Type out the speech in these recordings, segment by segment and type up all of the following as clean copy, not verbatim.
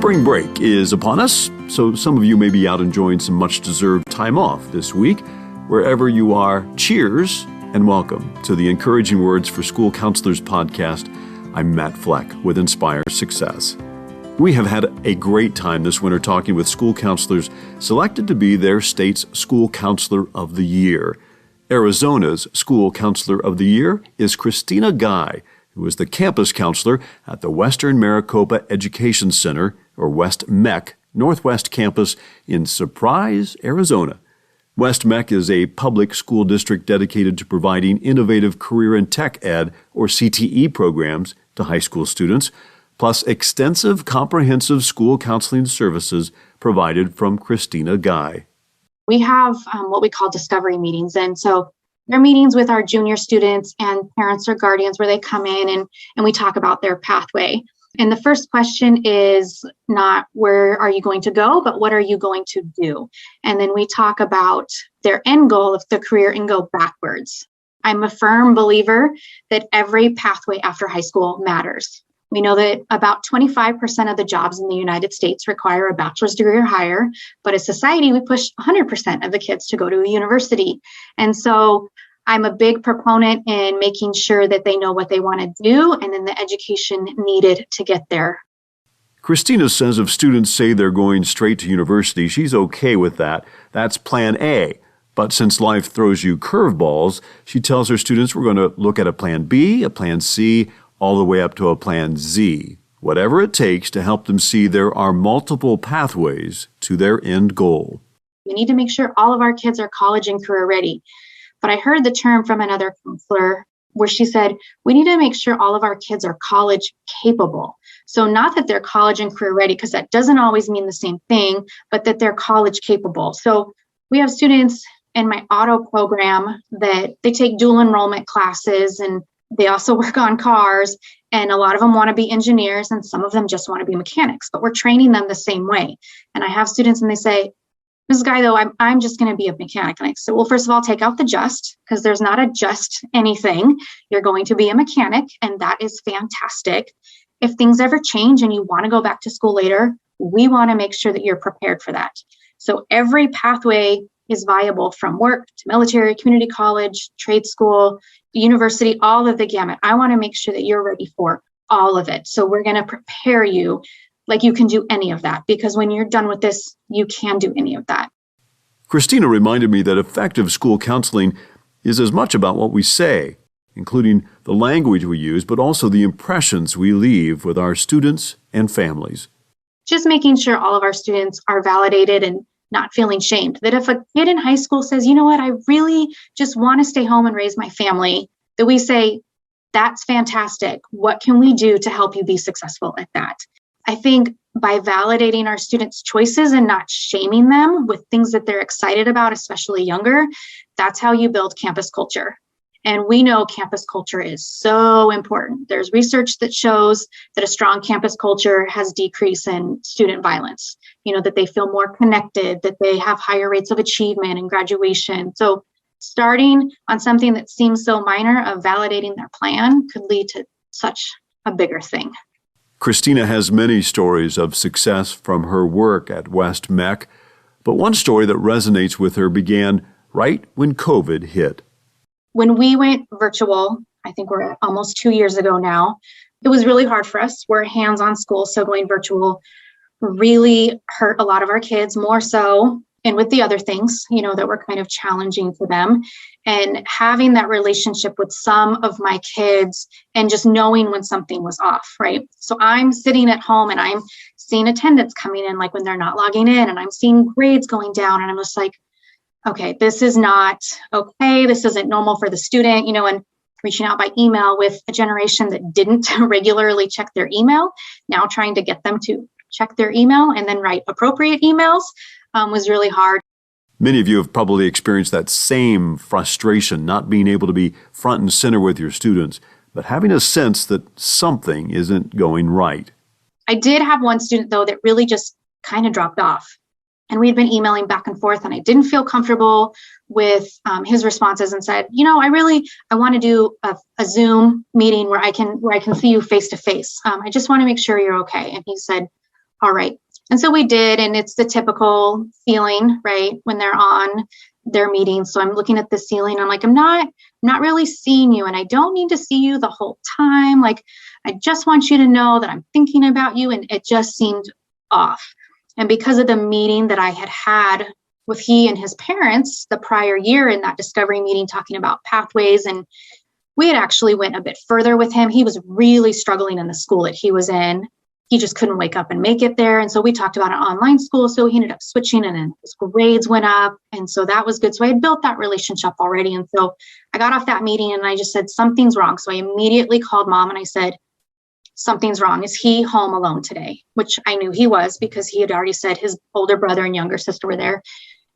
Spring break is upon us, so some of you may be out enjoying some much-deserved time off this week. Wherever you are, cheers and welcome to the Encouraging Words for School Counselors podcast. I'm Matt Fleck with Inspire Success. We have had a great time this winter talking with school counselors selected to be their state's School Counselor of the Year. Arizona's School Counselor of the Year is Kristina Guy, who is the campus counselor at the Western Maricopa Education Center, or West MEC, Northwest Campus in Surprise, Arizona. West MEC is a public school district dedicated to providing innovative career and tech ed, or CTE, programs to high school students, plus extensive comprehensive school counseling services provided from Kristina Guy. We have what we call discovery meetings. And so they're meetings with our junior students and parents or guardians where they come in and we talk about their pathway. And the first question is not where are you going to go, but what are you going to do? And then we talk about their end goal of the career and go backwards. I'm a firm believer that every pathway after high school matters. We know that about 25% of the jobs in the United States require a bachelor's degree or higher, but as society, we push 100% of the kids to go to a university. And so I'm a big proponent in making sure that they know what they want to do and then the education needed to get there. Kristina says if students say they're going straight to university, she's okay with that. That's plan A. But since life throws you curveballs, she tells her students we're going to look at a plan B, a plan C, all the way up to a plan Z, whatever it takes to help them see there are multiple pathways to their end goal. We need to make sure all of our kids are college and career ready. But I heard the term from another counselor where she said, we need to make sure all of our kids are college capable. So not that they're college and career ready, because that doesn't always mean the same thing, but that they're college capable. So we have students in my auto program that they take dual enrollment classes and they also work on cars, and a lot of them want to be engineers and some of them just want to be mechanics, but we're training them the same way. And I have students and they say, Mrs. Guy, though, I'm just going to be a mechanic. And I said, well, first of all, take out the just, because there's not a just anything. You're going to be a mechanic, and that is fantastic. If things ever change and you want to go back to school later, we want to make sure that you're prepared for that. So every pathway is viable, from work to military, community college, trade school, university, all of the gamut. I want to make sure that you're ready for all of it. So we're going to prepare you like you can do any of that, because when you're done with this, you can do any of that. Kristina reminded me that effective school counseling is as much about what we say, including the language we use, but also the impressions we leave with our students and families. Just making sure all of our students are validated and not feeling shamed. That if a kid in high school says, you know what, I really just want to stay home and raise my family, that we say, that's fantastic. What can we do to help you be successful at that? I think by validating our students' choices and not shaming them with things that they're excited about, especially younger, that's how you build campus culture. And we know campus culture is so important. There's research that shows that a strong campus culture has decrease in student violence, that they feel more connected, that they have higher rates of achievement and graduation. So starting on something that seems so minor of validating their plan could lead to such a bigger thing. Kristina has many stories of success from her work at West MEC, but one story that resonates with her began right when COVID hit. When we went virtual, I think we're almost 2 years ago now, it was really hard for us. We're hands-on school, so going virtual really hurt a lot of our kids, more so, and with the other things, that were kind of challenging for them. And having that relationship with some of my kids and just knowing when something was off, right? So I'm sitting at home and I'm seeing attendance coming in, like when they're not logging in, and I'm seeing grades going down, and I'm just like, okay, this is not okay. This isn't normal for the student, and reaching out by email with a generation that didn't regularly check their email, now trying to get them to check their email and then write appropriate emails was really hard. Many of you have probably experienced that same frustration, not being able to be front and center with your students, but having a sense that something isn't going right. I did have one student, though, that really just kind of dropped off. And we had been emailing back and forth, and I didn't feel comfortable with his responses and said, I want to do a Zoom meeting where I can see you face to face. I just want to make sure you're okay. And he said, all right. And so we did, and it's the typical feeling, right, when they're on their meetings. So I'm looking at the ceiling. I'm like, I'm not really seeing you, and I don't need to see you the whole time. Like, I just want you to know that I'm thinking about you. And it just seemed off. And because of the meeting that I had with he and his parents the prior year in that discovery meeting, talking about pathways, and we had actually went a bit further with him. He was really struggling in the school that he was in. He just couldn't wake up and make it there. And so we talked about an online school. So he ended up switching, and then his grades went up. And so that was good. So I had built that relationship already. And so I got off that meeting and I just said, something's wrong. So I immediately called mom and I said, something's wrong. Is he home alone today? Which I knew he was, because he had already said his older brother and younger sister were there.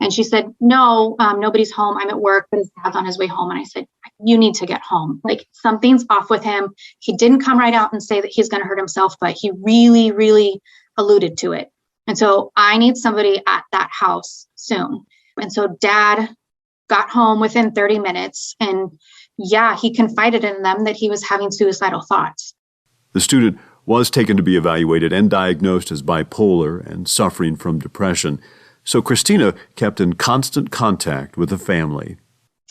And she said, no, nobody's home. I'm at work, but his dad's on his way home. And I said, you need to get home. Like, something's off with him. He didn't come right out and say that he's going to hurt himself, but he really, really alluded to it. And so I need somebody at that house soon. And so dad got home within 30 minutes. And yeah, he confided in them that he was having suicidal thoughts. The student was taken to be evaluated and diagnosed as bipolar and suffering from depression. So Kristina kept in constant contact with the family.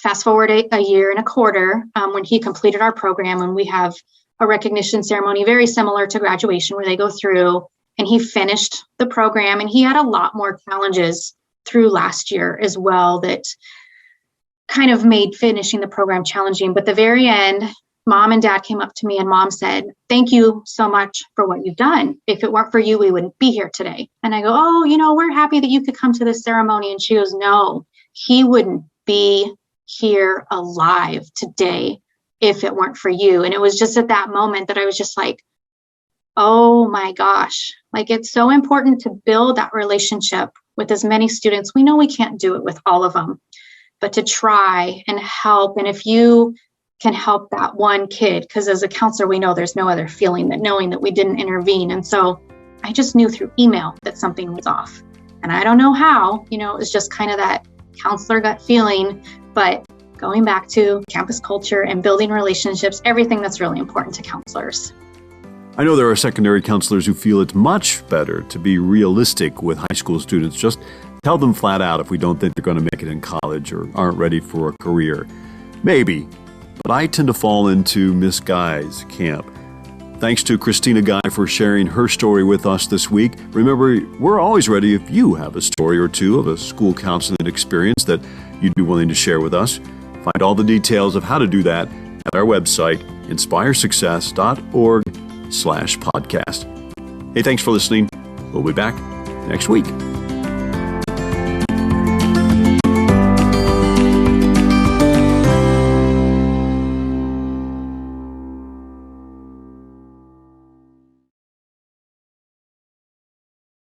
Fast forward a year and a quarter, when he completed our program, and we have a recognition ceremony very similar to graduation where they go through, and he finished the program, and he had a lot more challenges through last year as well that kind of made finishing the program challenging. But the very end, mom and dad came up to me and mom said, thank you so much for what you've done. If it weren't for you, we wouldn't be here today. And I go, oh, we're happy that you could come to this ceremony. And she goes, no, he wouldn't be here alive today if it weren't for you. And it was just at that moment that I was just like, oh my gosh, like, it's so important to build that relationship with as many students. We know we can't do it with all of them, but to try and help. And if you can help that one kid, because as a counselor, we know there's no other feeling than knowing that we didn't intervene. And so I just knew through email that something was off. And I don't know how, it was just kind of that counselor gut feeling. But going back to campus culture and building relationships, everything that's really important to counselors. I know there are secondary counselors who feel it's much better to be realistic with high school students. Just tell them flat out if we don't think they're going to make it in college or aren't ready for a career. Maybe. But I tend to fall into Miss Guy's camp. Thanks to Kristina Guy for sharing her story with us this week. Remember, we're always ready if you have a story or two of a school counseling experience that you'd be willing to share with us. Find all the details of how to do that at our website, inspiresuccess.org/podcast. Hey, thanks for listening. We'll be back next week.